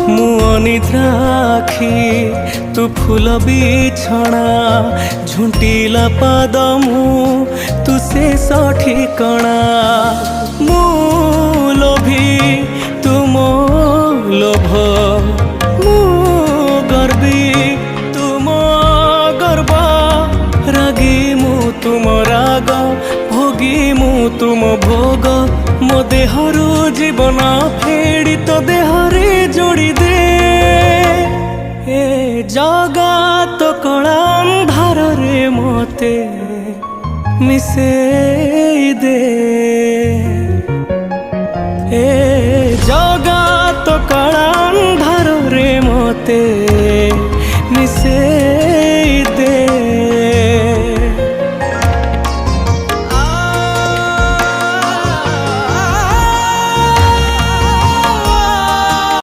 मु अनिद्राखी तू फूल बिछଣା झुंटिला पाद मु तू से ठिकଣା मु लोभी तू मो लोभ मु गर्वी तू मो गर्व रागी मु तुम राग भोगी मु तुम भोग मो देहरु जीवन फेड़ी तो देहरे जोड़ी दे ए जगा तो कला अंधार रे मते मिसे दे ए